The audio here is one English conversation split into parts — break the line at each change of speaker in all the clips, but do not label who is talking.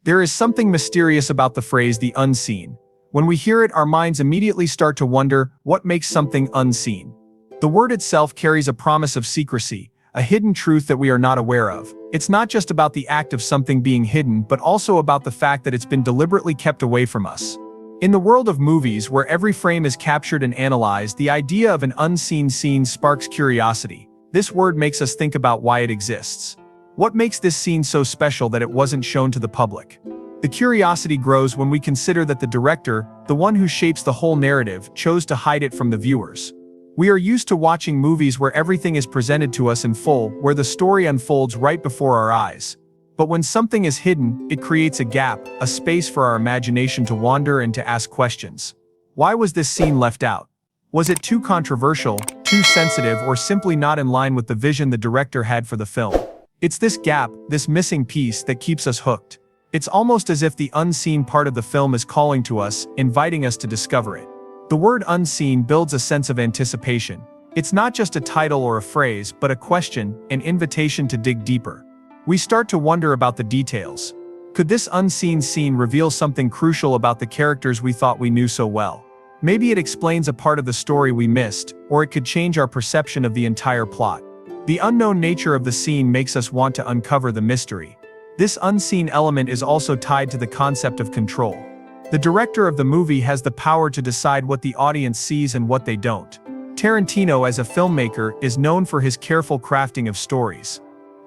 There is something mysterious about the phrase "the unseen." When we hear it, our minds immediately start to wonder what makes something unseen. The word itself carries a promise of secrecy, a hidden truth that we are not aware of. It's not just about the act of something being hidden, but also about the fact that it's been deliberately kept away from us. In the world of movies, where every frame is captured and analyzed, the idea of an unseen scene sparks curiosity. This word makes us think about why it exists. What makes this scene so special that it wasn't shown to the public? The curiosity grows when we consider that the director, the one who shapes the whole narrative, chose to hide it from the viewers. We are used to watching movies where everything is presented to us in full, where the story unfolds right before our eyes. But when something is hidden, it creates a gap, a space for our imagination to wander and to ask questions. Why was this scene left out? Was it too controversial, too sensitive, or simply not in line with the vision the director had for the film? It's this gap, this missing piece, that keeps us hooked. It's almost as if the unseen part of the film is calling to us, inviting us to discover it. The word unseen builds a sense of anticipation. It's not just a title or a phrase, but a question, an invitation to dig deeper. We start to wonder about the details. Could this unseen scene reveal something crucial about the characters we thought we knew so well? Maybe it explains a part of the story we missed, or it could change our perception of the entire plot. The unknown nature of the scene makes us want to uncover the mystery. This unseen element is also tied to the concept of control. The director of the movie has the power to decide what the audience sees and what they don't. Tarantino, as a filmmaker, is known for his careful crafting of stories.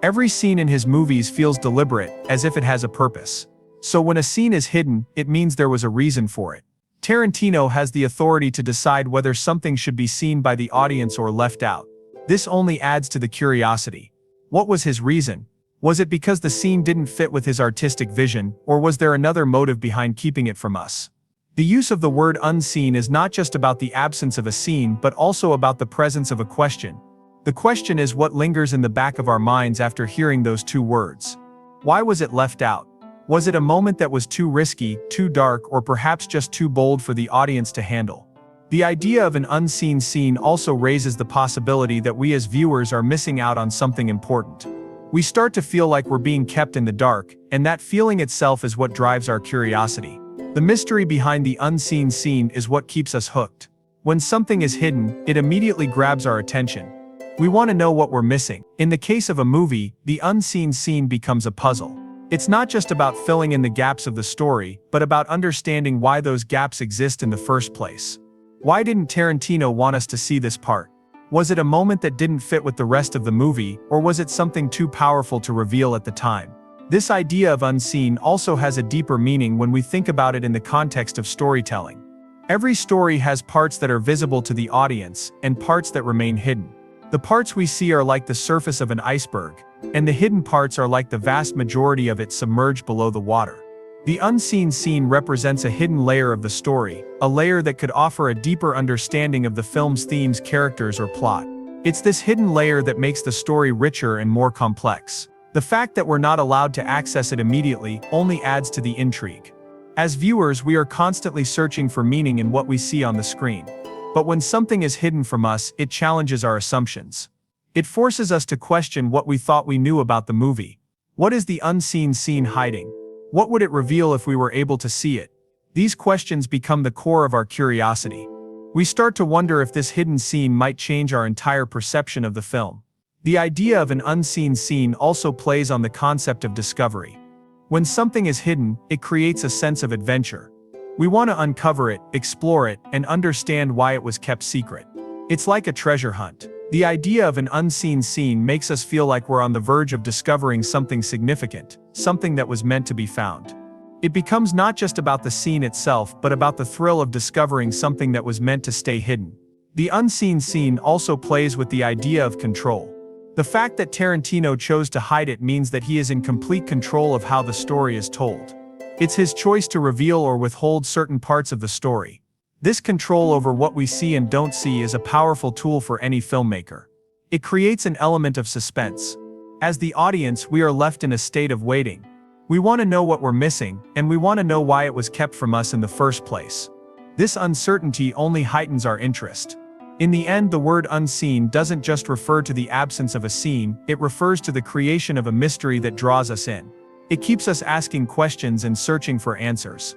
Every scene in his movies feels deliberate, as if it has a purpose. So when a scene is hidden, it means there was a reason for it. Tarantino has the authority to decide whether something should be seen by the audience or left out. This only adds to the curiosity. What was his reason? Was it because the scene didn't fit with his artistic vision, or was there another motive behind keeping it from us? The use of the word unseen is not just about the absence of a scene, but also about the presence of a question. The question is what lingers in the back of our minds after hearing those two words. Why was it left out? Was it a moment that was too risky, too dark, or perhaps just too bold for the audience to handle? The idea of an unseen scene also raises the possibility that we as viewers are missing out on something important. We start to feel like we're being kept in the dark, and that feeling itself is what drives our curiosity. The mystery behind the unseen scene is what keeps us hooked. When something is hidden, it immediately grabs our attention. We want to know what we're missing. In the case of a movie, the unseen scene becomes a puzzle. It's not just about filling in the gaps of the story, but about understanding why those gaps exist in the first place. Why didn't Tarantino want us to see this part? Was it a moment that didn't fit with the rest of the movie, or was it something too powerful to reveal at the time? This idea of unseen also has a deeper meaning when we think about it in the context of storytelling. Every story has parts that are visible to the audience, and parts that remain hidden. The parts we see are like the surface of an iceberg, and the hidden parts are like the vast majority of it submerged below the water. The unseen scene represents a hidden layer of the story, a layer that could offer a deeper understanding of the film's themes, characters, or plot. It's this hidden layer that makes the story richer and more complex. The fact that we're not allowed to access it immediately only adds to the intrigue. As viewers, we are constantly searching for meaning in what we see on the screen. But when something is hidden from us, it challenges our assumptions. It forces us to question what we thought we knew about the movie. What is the unseen scene hiding? What would it reveal if we were able to see it? These questions become the core of our curiosity. We start to wonder if this hidden scene might change our entire perception of the film. The idea of an unseen scene also plays on the concept of discovery. When something is hidden, it creates a sense of adventure. We want to uncover it, explore it, and understand why it was kept secret. It's like a treasure hunt. The idea of an unseen scene makes us feel like we're on the verge of discovering something significant, something that was meant to be found. It becomes not just about the scene itself, but about the thrill of discovering something that was meant to stay hidden. The unseen scene also plays with the idea of control. The fact that Tarantino chose to hide it means that he is in complete control of how the story is told. It's his choice to reveal or withhold certain parts of the story. This control over what we see and don't see is a powerful tool for any filmmaker. It creates an element of suspense. As the audience, we are left in a state of waiting. We want to know what we're missing, and we want to know why it was kept from us in the first place. This uncertainty only heightens our interest. In the end, the word unseen doesn't just refer to the absence of a scene, it refers to the creation of a mystery that draws us in. It keeps us asking questions and searching for answers.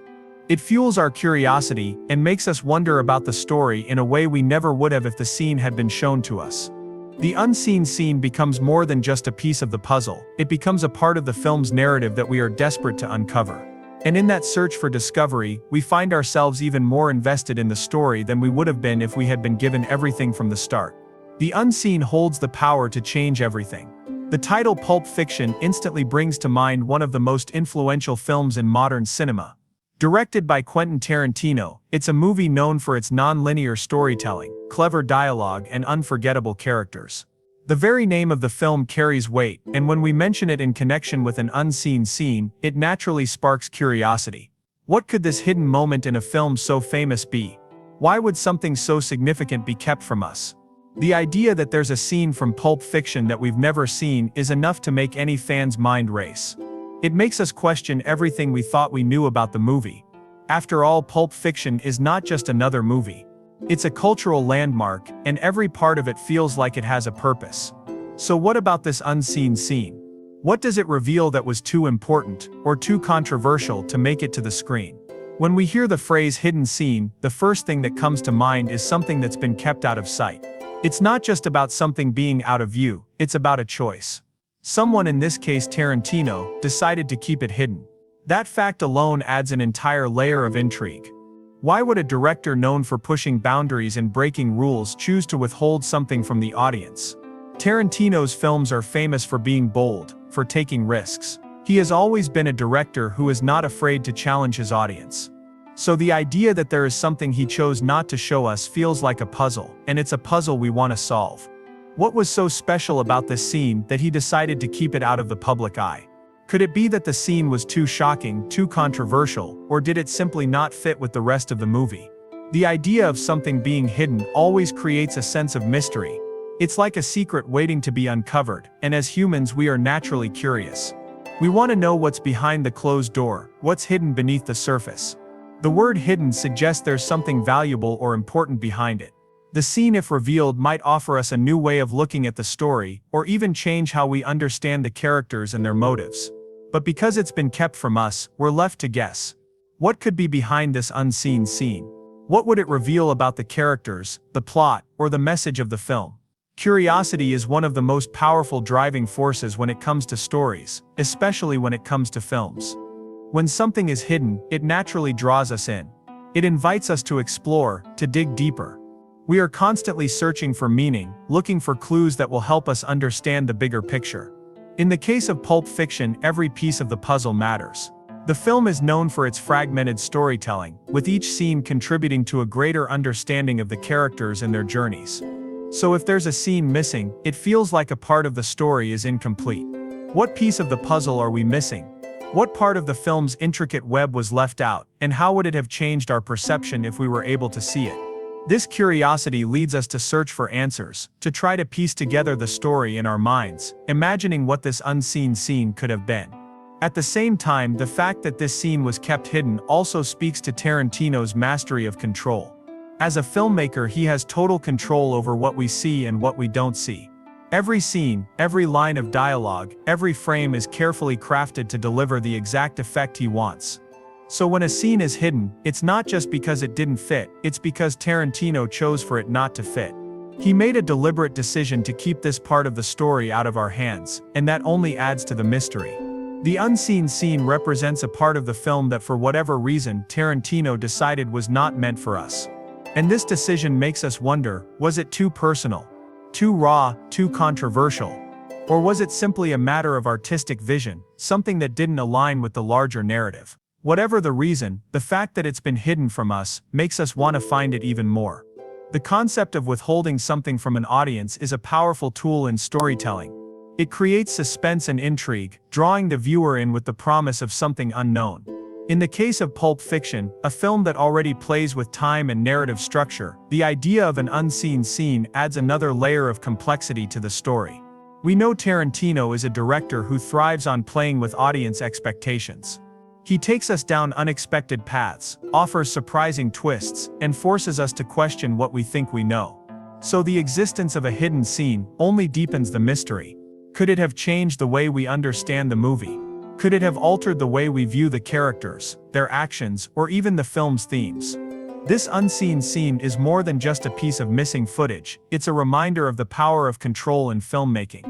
It fuels our curiosity and makes us wonder about the story in a way we never would have if the scene had been shown to us. The unseen scene becomes more than just a piece of the puzzle, it becomes a part of the film's narrative that we are desperate to uncover. And in that search for discovery, we find ourselves even more invested in the story than we would have been if we had been given everything from the start. The unseen holds the power to change everything. The title Pulp Fiction instantly brings to mind one of the most influential films in modern cinema. Directed by Quentin Tarantino, it's a movie known for its non-linear storytelling, clever dialogue, and unforgettable characters. The very name of the film carries weight, and when we mention it in connection with an unseen scene, it naturally sparks curiosity. What could this hidden moment in a film so famous be? Why would something so significant be kept from us? The idea that there's a scene from Pulp Fiction that we've never seen is enough to make any fan's mind race. It makes us question everything we thought we knew about the movie. After all, Pulp Fiction is not just another movie. It's a cultural landmark, and every part of it feels like it has a purpose. So what about this unseen scene? What does it reveal that was too important, or too controversial to make it to the screen? When we hear the phrase hidden scene, the first thing that comes to mind is something that's been kept out of sight. It's not just about something being out of view, it's about a choice. Someone, in this case Tarantino, decided to keep it hidden. That fact alone adds an entire layer of intrigue. Why would a director known for pushing boundaries and breaking rules choose to withhold something from the audience? Tarantino's films are famous for being bold, for taking risks. He has always been a director who is not afraid to challenge his audience. So the idea that there is something he chose not to show us feels like a puzzle, and it's a puzzle we want to solve. What was so special about this scene that he decided to keep it out of the public eye? Could it be that the scene was too shocking, too controversial, or did it simply not fit with the rest of the movie? The idea of something being hidden always creates a sense of mystery. It's like a secret waiting to be uncovered, and as humans we are naturally curious. We want to know what's behind the closed door, what's hidden beneath the surface. The word hidden suggests there's something valuable or important behind it. The scene, if revealed, might offer us a new way of looking at the story, or even change how we understand the characters and their motives. But because it's been kept from us, we're left to guess. What could be behind this unseen scene? What would it reveal about the characters, the plot, or the message of the film? Curiosity is one of the most powerful driving forces when it comes to stories, especially when it comes to films. When something is hidden, it naturally draws us in. It invites us to explore, to dig deeper. We are constantly searching for meaning, looking for clues that will help us understand the bigger picture. In the case of Pulp Fiction, every piece of the puzzle matters. The film is known for its fragmented storytelling, with each scene contributing to a greater understanding of the characters and their journeys. So if there's a scene missing, it feels like a part of the story is incomplete. What piece of the puzzle are we missing? What part of the film's intricate web was left out, and how would it have changed our perception if we were able to see it? This curiosity leads us to search for answers, to try to piece together the story in our minds, imagining what this unseen scene could have been. At the same time, the fact that this scene was kept hidden also speaks to Tarantino's mastery of control. As a filmmaker, he has total control over what we see and what we don't see. Every scene, every line of dialogue, every frame is carefully crafted to deliver the exact effect he wants. So when a scene is hidden, it's not just because it didn't fit, it's because Tarantino chose for it not to fit. He made a deliberate decision to keep this part of the story out of our hands, and that only adds to the mystery. The unseen scene represents a part of the film that for whatever reason Tarantino decided was not meant for us. And this decision makes us wonder, was it too personal? Too raw, too controversial? Or was it simply a matter of artistic vision, something that didn't align with the larger narrative? Whatever the reason, the fact that it's been hidden from us makes us want to find it even more. The concept of withholding something from an audience is a powerful tool in storytelling. It creates suspense and intrigue, drawing the viewer in with the promise of something unknown. In the case of Pulp Fiction, a film that already plays with time and narrative structure, the idea of an unseen scene adds another layer of complexity to the story. We know Tarantino is a director who thrives on playing with audience expectations. He takes us down unexpected paths, offers surprising twists, and forces us to question what we think we know. So the existence of a hidden scene only deepens the mystery. Could it have changed the way we understand the movie? Could it have altered the way we view the characters, their actions, or even the film's themes? This unseen scene is more than just a piece of missing footage, it's a reminder of the power of control in filmmaking.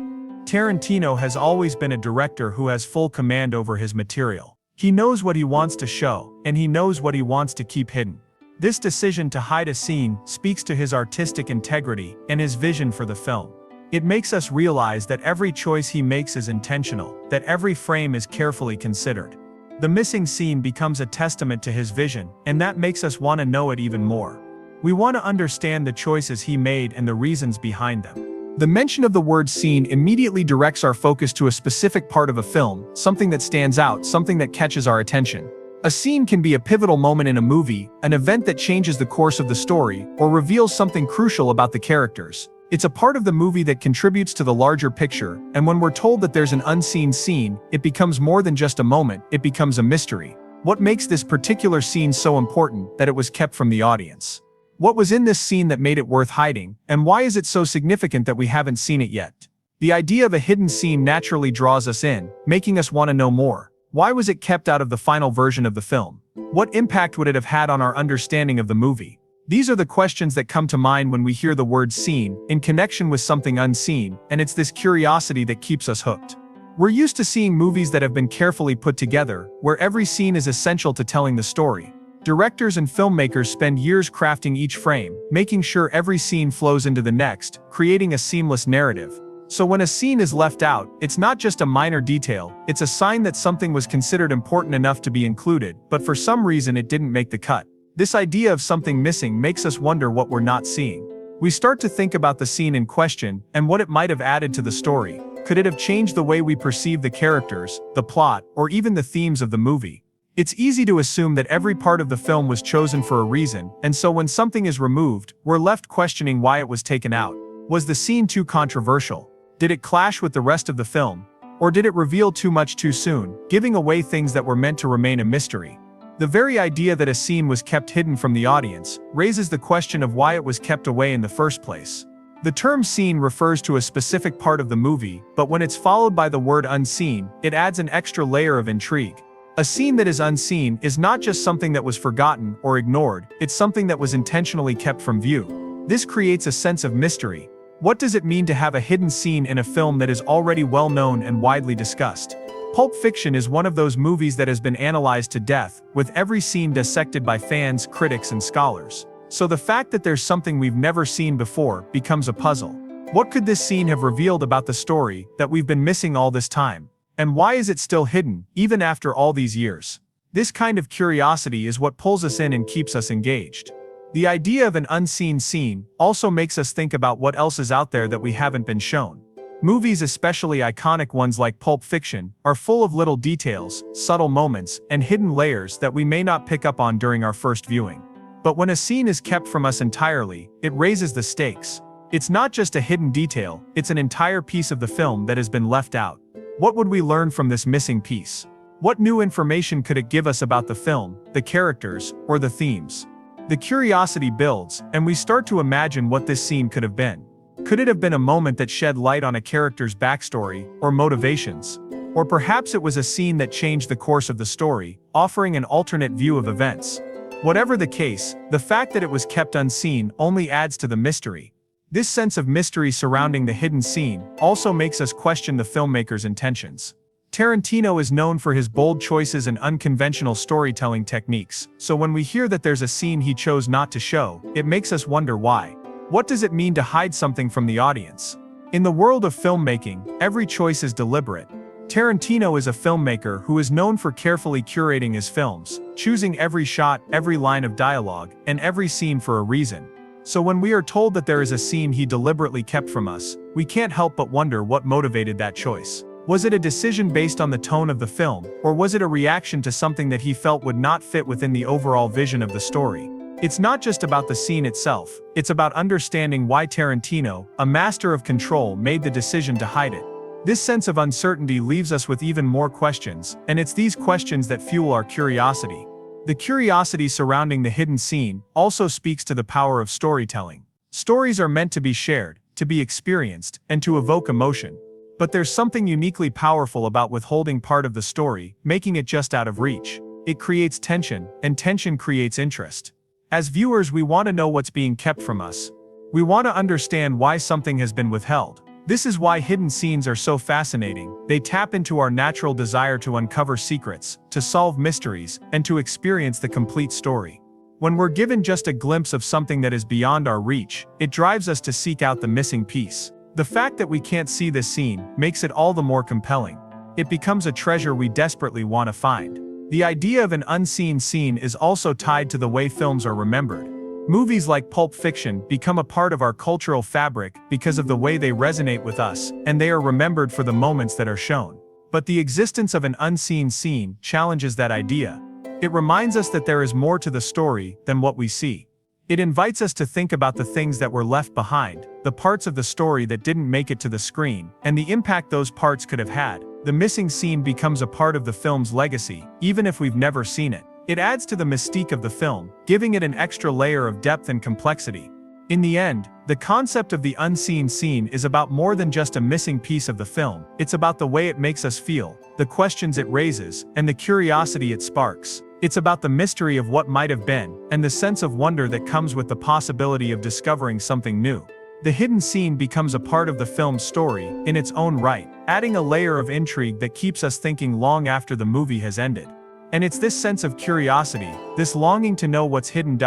Tarantino has always been a director who has full command over his material. He knows what he wants to show, and he knows what he wants to keep hidden. This decision to hide a scene speaks to his artistic integrity and his vision for the film. It makes us realize that every choice he makes is intentional, that every frame is carefully considered. The missing scene becomes a testament to his vision, and that makes us want to know it even more. We want to understand the choices he made and the reasons behind them. The mention of the word scene immediately directs our focus to a specific part of a film, something that stands out, something that catches our attention. A scene can be a pivotal moment in a movie, an event that changes the course of the story, or reveals something crucial about the characters. It's a part of the movie that contributes to the larger picture, and when we're told that there's an unseen scene, it becomes more than just a moment, it becomes a mystery. What makes this particular scene so important that it was kept from the audience? What was in this scene that made it worth hiding, and why is it so significant that we haven't seen it yet? The idea of a hidden scene naturally draws us in, making us want to know more. Why was it kept out of the final version of the film? What impact would it have had on our understanding of the movie? These are the questions that come to mind when we hear the word scene, in connection with something unseen, and it's this curiosity that keeps us hooked. We're used to seeing movies that have been carefully put together, where every scene is essential to telling the story. Directors and filmmakers spend years crafting each frame, making sure every scene flows into the next, creating a seamless narrative. So when a scene is left out, it's not just a minor detail, it's a sign that something was considered important enough to be included, but for some reason it didn't make the cut. This idea of something missing makes us wonder what we're not seeing. We start to think about the scene in question, and what it might have added to the story. Could it have changed the way we perceive the characters, the plot, or even the themes of the movie? It's easy to assume that every part of the film was chosen for a reason, and so when something is removed, we're left questioning why it was taken out. Was the scene too controversial? Did it clash with the rest of the film? Or did it reveal too much too soon, giving away things that were meant to remain a mystery? The very idea that a scene was kept hidden from the audience raises the question of why it was kept away in the first place. The term scene refers to a specific part of the movie, but when it's followed by the word unseen, it adds an extra layer of intrigue. A scene that is unseen is not just something that was forgotten or ignored, it's something that was intentionally kept from view. This creates a sense of mystery. What does it mean to have a hidden scene in a film that is already well known and widely discussed? Pulp Fiction is one of those movies that has been analyzed to death, with every scene dissected by fans, critics, and scholars. So the fact that there's something we've never seen before becomes a puzzle. What could this scene have revealed about the story that we've been missing all this time? And why is it still hidden, even after all these years? This kind of curiosity is what pulls us in and keeps us engaged. The idea of an unseen scene also makes us think about what else is out there that we haven't been shown. Movies, especially iconic ones like Pulp Fiction, are full of little details, subtle moments, and hidden layers that we may not pick up on during our first viewing. But when a scene is kept from us entirely, it raises the stakes. It's not just a hidden detail, it's an entire piece of the film that has been left out. What would we learn from this missing piece? What new information could it give us about the film, the characters, or the themes? The curiosity builds, and we start to imagine what this scene could have been. Could it have been a moment that shed light on a character's backstory, or motivations? Or perhaps it was a scene that changed the course of the story, offering an alternate view of events. Whatever the case, the fact that it was kept unseen only adds to the mystery. This sense of mystery surrounding the hidden scene also makes us question the filmmaker's intentions. Tarantino is known for his bold choices and unconventional storytelling techniques, so when we hear that there's a scene he chose not to show, it makes us wonder why. What does it mean to hide something from the audience? In the world of filmmaking, every choice is deliberate. Tarantino is a filmmaker who is known for carefully curating his films, choosing every shot, every line of dialogue, and every scene for a reason. So when we are told that there is a scene he deliberately kept from us, we can't help but wonder what motivated that choice. Was it a decision based on the tone of the film, or was it a reaction to something that he felt would not fit within the overall vision of the story? It's not just about the scene itself, it's about understanding why Tarantino, a master of control, made the decision to hide it. This sense of uncertainty leaves us with even more questions, and it's these questions that fuel our curiosity. The curiosity surrounding the hidden scene also speaks to the power of storytelling. Stories are meant to be shared, to be experienced, and to evoke emotion. But there's something uniquely powerful about withholding part of the story, making it just out of reach. It creates tension, and tension creates interest. As viewers, we want to know what's being kept from us. We want to understand why something has been withheld. This is why hidden scenes are so fascinating. They tap into our natural desire to uncover secrets, to solve mysteries, and to experience the complete story. When we're given just a glimpse of something that is beyond our reach, it drives us to seek out the missing piece. The fact that we can't see this scene makes it all the more compelling. It becomes a treasure we desperately want to find. The idea of an unseen scene is also tied to the way films are remembered. Movies like Pulp Fiction become a part of our cultural fabric because of the way they resonate with us, and they are remembered for the moments that are shown. But the existence of an unseen scene challenges that idea. It reminds us that there is more to the story than what we see. It invites us to think about the things that were left behind, the parts of the story that didn't make it to the screen, and the impact those parts could have had. The missing scene becomes a part of the film's legacy, even if we've never seen it. It adds to the mystique of the film, giving it an extra layer of depth and complexity. In the end, the concept of the unseen scene is about more than just a missing piece of the film. It's about the way it makes us feel, the questions it raises, and the curiosity it sparks. It's about the mystery of what might have been, and the sense of wonder that comes with the possibility of discovering something new. The hidden scene becomes a part of the film's story, in its own right, adding a layer of intrigue that keeps us thinking long after the movie has ended. And it's this sense of curiosity, this longing to know what's hidden.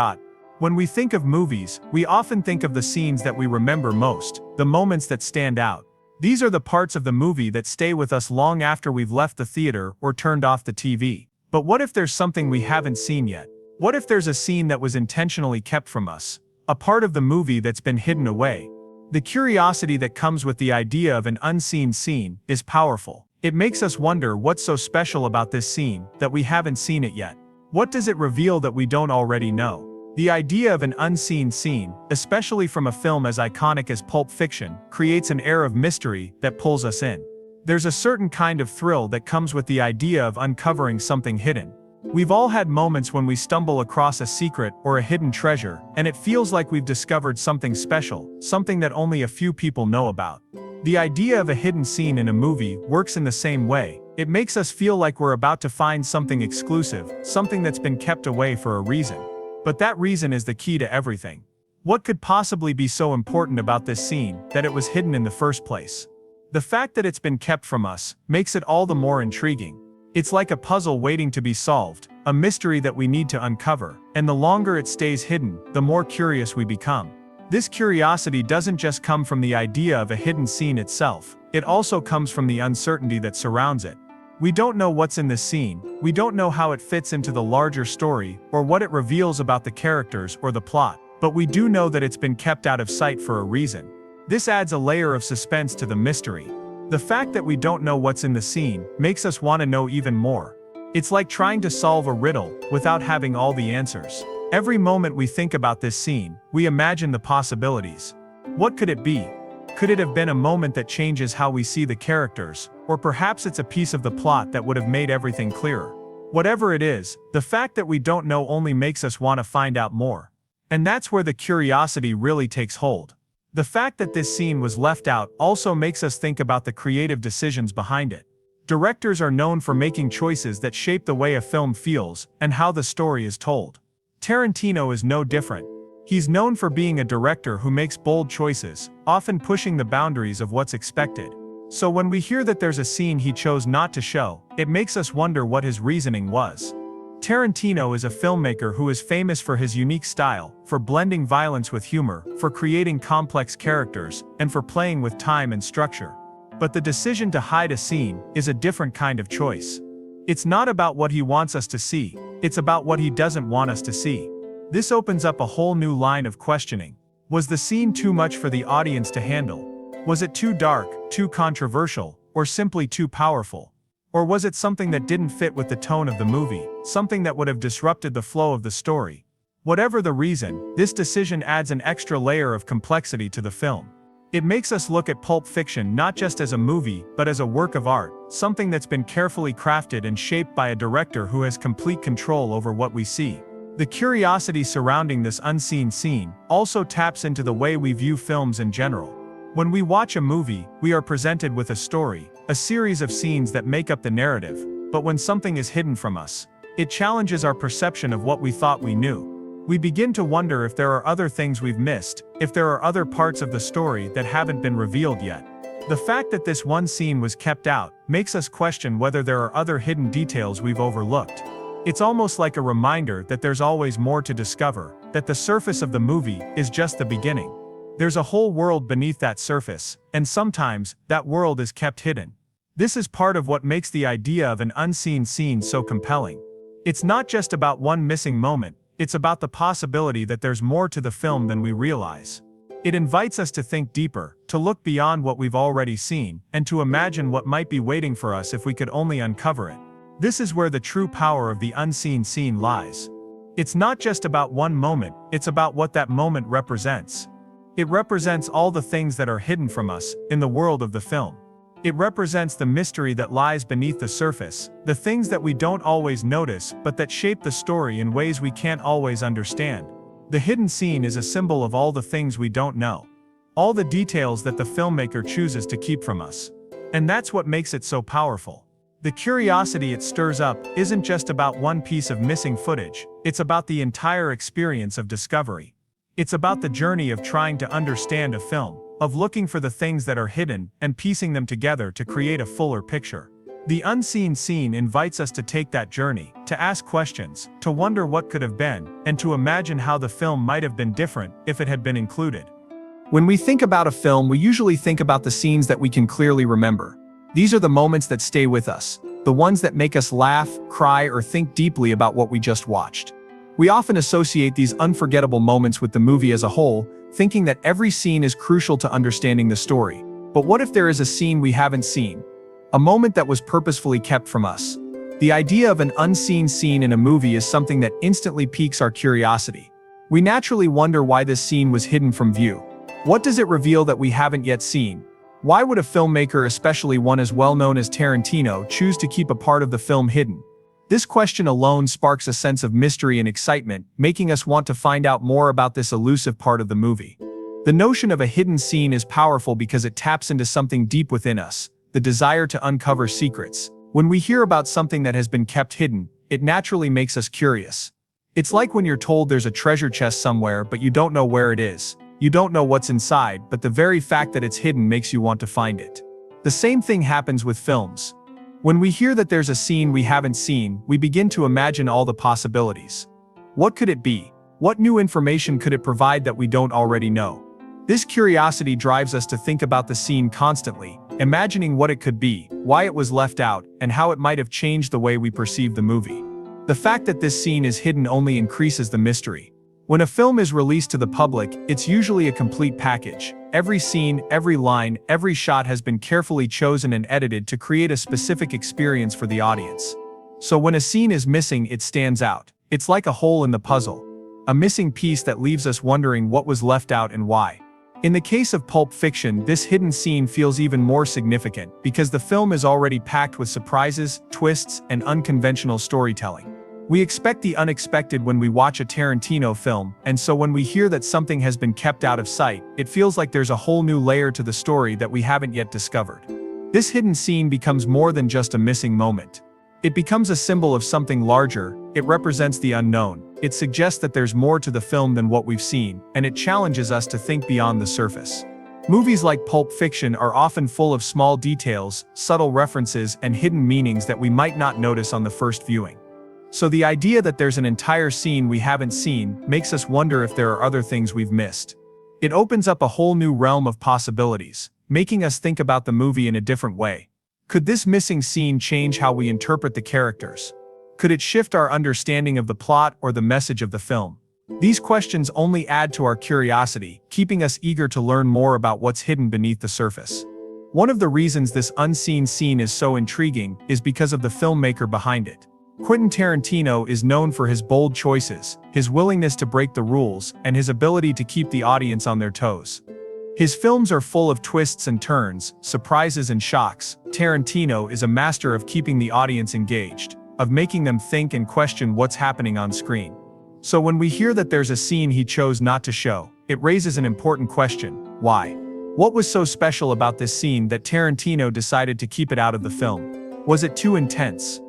When we think of movies, we often think of the scenes that we remember most, the moments that stand out. These are the parts of the movie that stay with us long after we've left the theater or turned off the TV. But what if there's something we haven't seen yet? What if there's a scene that was intentionally kept from us? A part of the movie that's been hidden away? The curiosity that comes with the idea of an unseen scene is powerful. It makes us wonder what's so special about this scene that we haven't seen it yet. What does it reveal that we don't already know? The idea of an unseen scene, especially from a film as iconic as Pulp Fiction, creates an air of mystery that pulls us in. There's a certain kind of thrill that comes with the idea of uncovering something hidden. We've all had moments when we stumble across a secret or a hidden treasure, and it feels like we've discovered something special, something that only a few people know about. The idea of a hidden scene in a movie works in the same way. It makes us feel like we're about to find something exclusive, something that's been kept away for a reason. But that reason is the key to everything. What could possibly be so important about this scene that it was hidden in the first place? The fact that it's been kept from us makes it all the more intriguing. It's like a puzzle waiting to be solved, a mystery that we need to uncover, and the longer it stays hidden, the more curious we become. This curiosity doesn't just come from the idea of a hidden scene itself, it also comes from the uncertainty that surrounds it. We don't know what's in this scene, we don't know how it fits into the larger story, or what it reveals about the characters or the plot, but we do know that it's been kept out of sight for a reason. This adds a layer of suspense to the mystery. The fact that we don't know what's in the scene makes us want to know even more. It's like trying to solve a riddle without having all the answers. Every moment we think about this scene, we imagine the possibilities. What could it be? Could it have been a moment that changes how we see the characters, or perhaps it's a piece of the plot that would have made everything clearer? Whatever it is, the fact that we don't know only makes us want to find out more. And that's where the curiosity really takes hold. The fact that this scene was left out also makes us think about the creative decisions behind it. Directors are known for making choices that shape the way a film feels and how the story is told. Tarantino is no different. He's known for being a director who makes bold choices, often pushing the boundaries of what's expected. So when we hear that there's a scene he chose not to show, it makes us wonder what his reasoning was. Tarantino is a filmmaker who is famous for his unique style, for blending violence with humor, for creating complex characters, and for playing with time and structure. But the decision to hide a scene is a different kind of choice. It's not about what he wants us to see, it's about what he doesn't want us to see. This opens up a whole new line of questioning. Was the scene too much for the audience to handle? Was it too dark, too controversial, or simply too powerful? Or was it something that didn't fit with the tone of the movie, something that would have disrupted the flow of the story? Whatever the reason, this decision adds an extra layer of complexity to the film. It makes us look at Pulp Fiction not just as a movie, but as a work of art, something that's been carefully crafted and shaped by a director who has complete control over what we see. The curiosity surrounding this unseen scene also taps into the way we view films in general. When we watch a movie, we are presented with a story, a series of scenes that make up the narrative, but when something is hidden from us, it challenges our perception of what we thought we knew. We begin to wonder if there are other things we've missed, if there are other parts of the story that haven't been revealed yet. The fact that this one scene was kept out makes us question whether there are other hidden details we've overlooked. It's almost like a reminder that there's always more to discover, that the surface of the movie is just the beginning. There's a whole world beneath that surface, and sometimes, that world is kept hidden. This is part of what makes the idea of an unseen scene so compelling. It's not just about one missing moment, it's about the possibility that there's more to the film than we realize. It invites us to think deeper, to look beyond what we've already seen, and to imagine what might be waiting for us if we could only uncover it. This is where the true power of the unseen scene lies. It's not just about one moment, it's about what that moment represents. It represents all the things that are hidden from us in the world of the film. It represents the mystery that lies beneath the surface, the things that we don't always notice but that shape the story in ways we can't always understand. The hidden scene is a symbol of all the things we don't know. All the details that the filmmaker chooses to keep from us. And that's what makes it so powerful. The curiosity it stirs up isn't just about one piece of missing footage, it's about the entire experience of discovery. It's about the journey of trying to understand a film, of looking for the things that are hidden and piecing them together to create a fuller picture. The unseen scene invites us to take that journey, to ask questions, to wonder what could have been, and to imagine how the film might have been different if it had been included. When we think about a film, we usually think about the scenes that we can clearly remember. These are the moments that stay with us, the ones that make us laugh, cry, or think deeply about what we just watched. We often associate these unforgettable moments with the movie as a whole, thinking that every scene is crucial to understanding the story. But what if there is a scene we haven't seen? A moment that was purposefully kept from us? The idea of an unseen scene in a movie is something that instantly piques our curiosity. We naturally wonder why this scene was hidden from view. What does it reveal that we haven't yet seen? Why would a filmmaker, especially one as well known as Tarantino, choose to keep a part of the film hidden? This question alone sparks a sense of mystery and excitement, making us want to find out more about this elusive part of the movie. The notion of a hidden scene is powerful because it taps into something deep within us, the desire to uncover secrets. When we hear about something that has been kept hidden, it naturally makes us curious. It's like when you're told there's a treasure chest somewhere but you don't know where it is. You don't know what's inside, but the very fact that it's hidden makes you want to find it. The same thing happens with films. When we hear that there's a scene we haven't seen, we begin to imagine all the possibilities. What could it be? What new information could it provide that we don't already know? This curiosity drives us to think about the scene constantly, imagining what it could be, why it was left out, and how it might have changed the way we perceive the movie. The fact that this scene is hidden only increases the mystery. When a film is released to the public, it's usually a complete package. Every scene, every line, every shot has been carefully chosen and edited to create a specific experience for the audience. So when a scene is missing, it stands out. It's like a hole in the puzzle. A missing piece that leaves us wondering what was left out and why. In the case of Pulp Fiction, this hidden scene feels even more significant because the film is already packed with surprises, twists, and unconventional storytelling. We expect the unexpected when we watch a Tarantino film, and so when we hear that something has been kept out of sight, it feels like there's a whole new layer to the story that we haven't yet discovered. This hidden scene becomes more than just a missing moment. It becomes a symbol of something larger. It represents the unknown. It suggests that there's more to the film than what we've seen, and it challenges us to think beyond the surface. Movies like Pulp Fiction are often full of small details, subtle references, and hidden meanings that we might not notice on the first viewing. So the idea that there's an entire scene we haven't seen makes us wonder if there are other things we've missed. It opens up a whole new realm of possibilities, making us think about the movie in a different way. Could this missing scene change how we interpret the characters? Could it shift our understanding of the plot or the message of the film? These questions only add to our curiosity, keeping us eager to learn more about what's hidden beneath the surface. One of the reasons this unseen scene is so intriguing is because of the filmmaker behind it. Quentin Tarantino is known for his bold choices, his willingness to break the rules, and his ability to keep the audience on their toes. His films are full of twists and turns, surprises and shocks. Tarantino is a master of keeping the audience engaged, of making them think and question what's happening on screen. So when we hear that there's a scene he chose not to show, it raises an important question: why? What was so special about this scene that Tarantino decided to keep it out of the film? Was it too intense?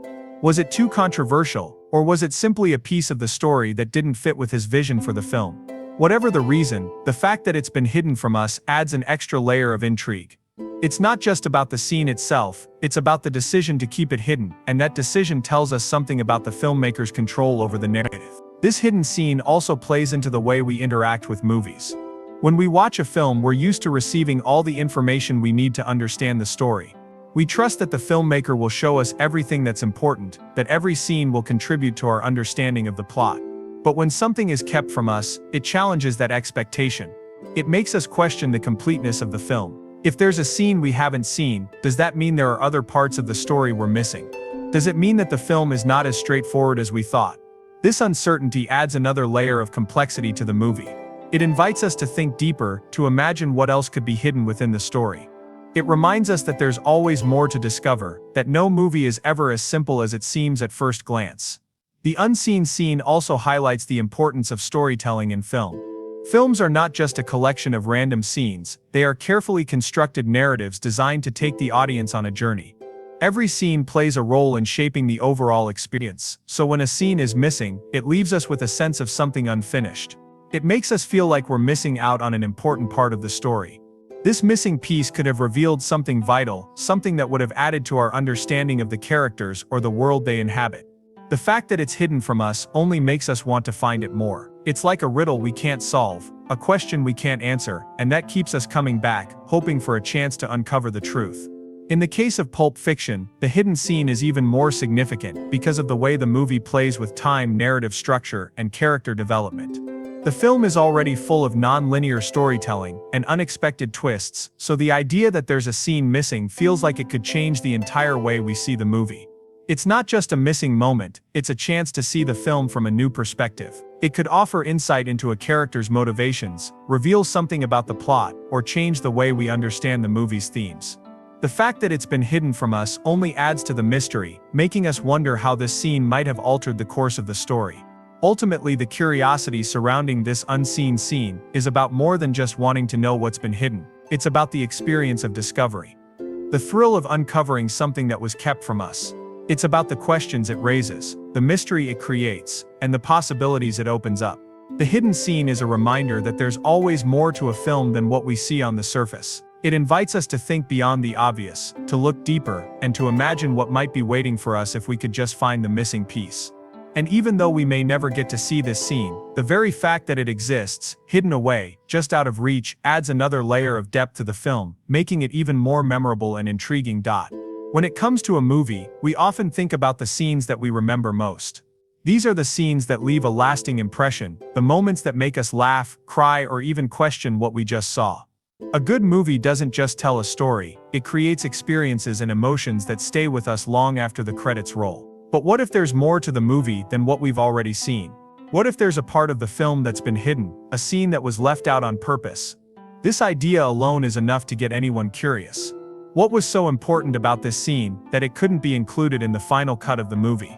Was it too controversial, or was it simply a piece of the story that didn't fit with his vision for the film? Whatever the reason, the fact that it's been hidden from us adds an extra layer of intrigue. It's not just about the scene itself, it's about the decision to keep it hidden, and that decision tells us something about the filmmaker's control over the narrative. This hidden scene also plays into the way we interact with movies. When we watch a film, we're used to receiving all the information we need to understand the story. We trust that the filmmaker will show us everything that's important, that every scene will contribute to our understanding of the plot. But when something is kept from us, it challenges that expectation. It makes us question the completeness of the film. If there's a scene we haven't seen, does that mean there are other parts of the story we're missing? Does it mean that the film is not as straightforward as we thought? This uncertainty adds another layer of complexity to the movie. It invites us to think deeper, to imagine what else could be hidden within the story. It reminds us that there's always more to discover, that no movie is ever as simple as it seems at first glance. The unseen scene also highlights the importance of storytelling in film. Films are not just a collection of random scenes, they are carefully constructed narratives designed to take the audience on a journey. Every scene plays a role in shaping the overall experience, so when a scene is missing, it leaves us with a sense of something unfinished. It makes us feel like we're missing out on an important part of the story. This missing piece could have revealed something vital, something that would have added to our understanding of the characters or the world they inhabit. The fact that it's hidden from us only makes us want to find it more. It's like a riddle we can't solve, a question we can't answer, and that keeps us coming back, hoping for a chance to uncover the truth. In the case of Pulp Fiction, the hidden scene is even more significant because of the way the movie plays with time, narrative structure, and character development. The film is already full of non-linear storytelling and unexpected twists, so the idea that there's a scene missing feels like it could change the entire way we see the movie. It's not just a missing moment, it's a chance to see the film from a new perspective. It could offer insight into a character's motivations, reveal something about the plot, or change the way we understand the movie's themes. The fact that it's been hidden from us only adds to the mystery, making us wonder how this scene might have altered the course of the story. Ultimately, the curiosity surrounding this unseen scene is about more than just wanting to know what's been hidden. It's about the experience of discovery. The thrill of uncovering something that was kept from us. It's about the questions it raises, the mystery it creates, and the possibilities it opens up. The hidden scene is a reminder that there's always more to a film than what we see on the surface. It invites us to think beyond the obvious, to look deeper, and to imagine what might be waiting for us if we could just find the missing piece. And even though we may never get to see this scene, the very fact that it exists, hidden away, just out of reach, adds another layer of depth to the film, making it even more memorable and intriguing. When it comes to a movie, we often think about the scenes that we remember most. These are the scenes that leave a lasting impression, the moments that make us laugh, cry, or even question what we just saw. A good movie doesn't just tell a story, it creates experiences and emotions that stay with us long after the credits roll. But what if there's more to the movie than what we've already seen? What if there's a part of the film that's been hidden, a scene that was left out on purpose? This idea alone is enough to get anyone curious. What was so important about this scene that it couldn't be included in the final cut of the movie?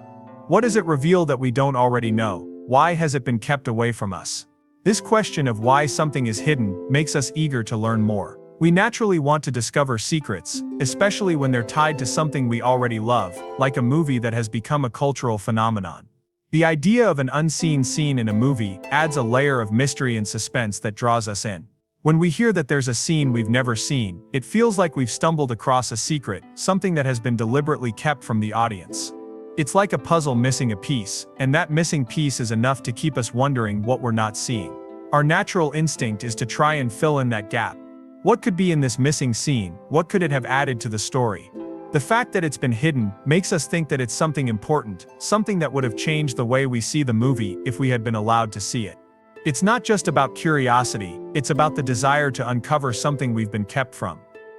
What does it reveal that we don't already know? Why has it been kept away from us? This question of why something is hidden makes us eager to learn more. We naturally want to discover secrets, especially when they're tied to something we already love, like a movie that has become a cultural phenomenon. The idea of an unseen scene in a movie adds a layer of mystery and suspense that draws us in. When we hear that there's a scene we've never seen, it feels like we've stumbled across a secret, something that has been deliberately kept from the audience. It's like a puzzle missing a piece, and that missing piece is enough to keep us wondering what we're not seeing. Our natural instinct is to try and fill in that gap. What could be in this missing scene? What could it have added to the story? The fact that it's been hidden makes us think that it's something important, something that would have changed the way we see the movie if we had been allowed to see it. It's not just about curiosity, it's about the desire to uncover something we've been kept from.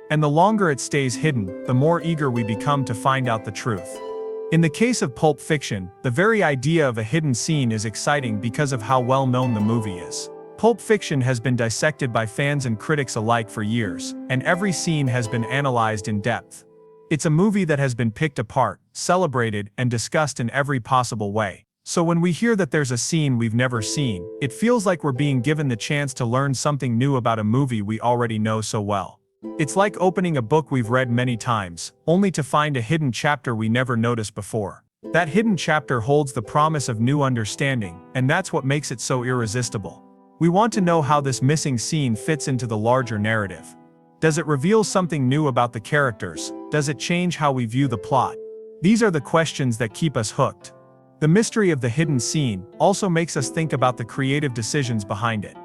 And the longer it stays hidden, the more eager we become to find out the truth. In the case of Pulp Fiction, the very idea of a hidden scene is exciting because of how well known the movie is. Pulp Fiction has been dissected by fans and critics alike for years, and every scene has been analyzed in depth. It's a movie that has been picked apart, celebrated, and discussed in every possible way. So when we hear that there's a scene we've never seen, it feels like we're being given the chance to learn something new about a movie we already know so well. It's like opening a book we've read many times, only to find a hidden chapter we never noticed before. That hidden chapter holds the promise of new understanding, and that's what makes it so irresistible. We want to know how this missing scene fits into the larger narrative. Does it reveal something new about the characters? Does it change how we view the plot? These are the questions that keep us hooked. The mystery of the hidden scene also makes us think about the creative decisions behind it.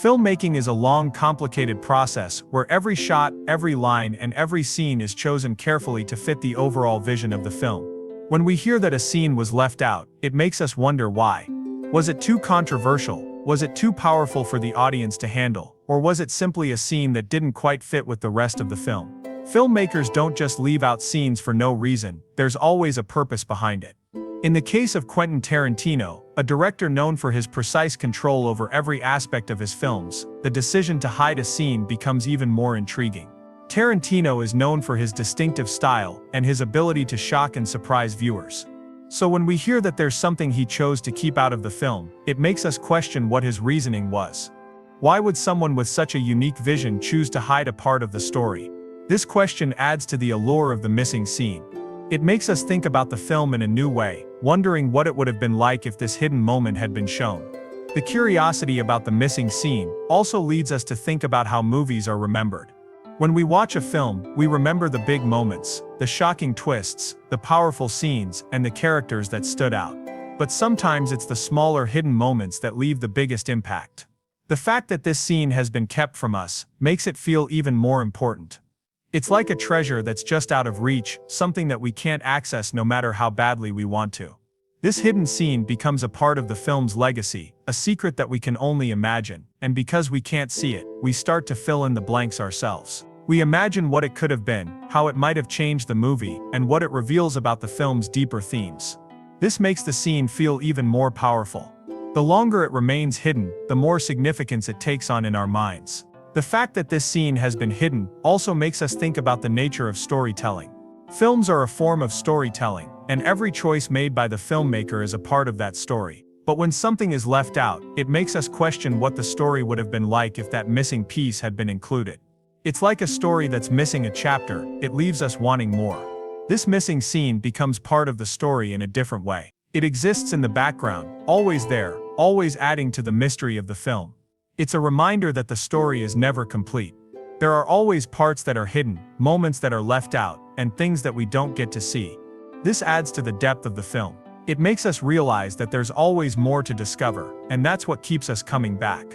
Filmmaking is a long, complicated process where every shot, every line, and every scene is chosen carefully to fit the overall vision of the film. When we hear that a scene was left out, it makes us wonder why. Was it too controversial? Was it too powerful for the audience to handle? Or was it simply a scene that didn't quite fit with the rest of the film? Filmmakers don't just leave out scenes for no reason, there's always a purpose behind it. In the case of Quentin Tarantino, a director known for his precise control over every aspect of his films, the decision to hide a scene becomes even more intriguing. Tarantino is known for his distinctive style and his ability to shock and surprise viewers. So when we hear that there's something he chose to keep out of the film, it makes us question what his reasoning was. Why would someone with such a unique vision choose to hide a part of the story? This question adds to the allure of the missing scene. It makes us think about the film in a new way, wondering what it would have been like if this hidden moment had been shown. The curiosity about the missing scene also leads us to think about how movies are remembered. When we watch a film, we remember the big moments, the shocking twists, the powerful scenes, and the characters that stood out. But sometimes it's the smaller hidden moments that leave the biggest impact. The fact that this scene has been kept from us makes it feel even more important. It's like a treasure that's just out of reach, something that we can't access no matter how badly we want to. This hidden scene becomes a part of the film's legacy, a secret that we can only imagine, and because we can't see it, we start to fill in the blanks ourselves. We imagine what it could have been, how it might have changed the movie, and what it reveals about the film's deeper themes. This makes the scene feel even more powerful. The longer it remains hidden, the more significance it takes on in our minds. The fact that this scene has been hidden also makes us think about the nature of storytelling. Films are a form of storytelling, and every choice made by the filmmaker is a part of that story. But when something is left out, it makes us question what the story would have been like if that missing piece had been included. It's like a story that's missing a chapter, it leaves us wanting more. This missing scene becomes part of the story in a different way. It exists in the background, always there, always adding to the mystery of the film. It's a reminder that the story is never complete. There are always parts that are hidden, moments that are left out, and things that we don't get to see. This adds to the depth of the film. It makes us realize that there's always more to discover, and that's what keeps us coming back.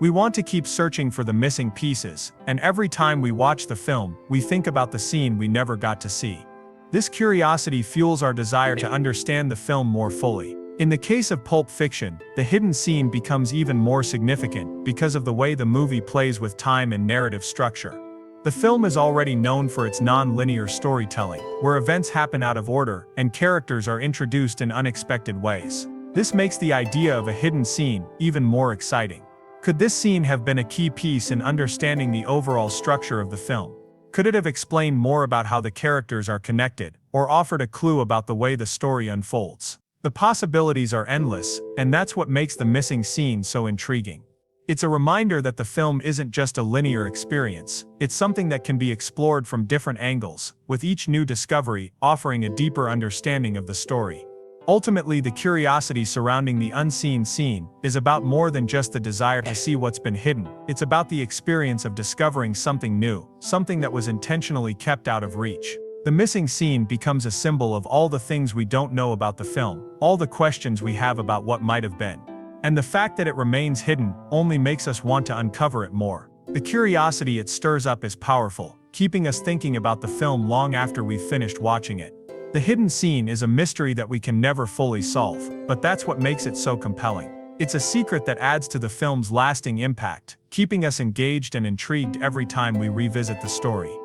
We want to keep searching for the missing pieces, and every time we watch the film, we think about the scene we never got to see. This curiosity fuels our desire to understand the film more fully. In the case of Pulp Fiction, the hidden scene becomes even more significant because of the way the movie plays with time and narrative structure. The film is already known for its non-linear storytelling, where events happen out of order and characters are introduced in unexpected ways. This makes the idea of a hidden scene even more exciting. Could this scene have been a key piece in understanding the overall structure of the film? Could it have explained more about how the characters are connected, or offered a clue about the way the story unfolds? The possibilities are endless, and that's what makes the missing scene so intriguing. It's a reminder that the film isn't just a linear experience, it's something that can be explored from different angles, with each new discovery offering a deeper understanding of the story. Ultimately, the curiosity surrounding the unseen scene is about more than just the desire to see what's been hidden. It's about the experience of discovering something new, something that was intentionally kept out of reach. The missing scene becomes a symbol of all the things we don't know about the film, all the questions we have about what might have been. And the fact that it remains hidden only makes us want to uncover it more. The curiosity it stirs up is powerful, keeping us thinking about the film long after we've finished watching it. The hidden scene is a mystery that we can never fully solve, but that's what makes it so compelling. It's a secret that adds to the film's lasting impact, keeping us engaged and intrigued every time we revisit the story.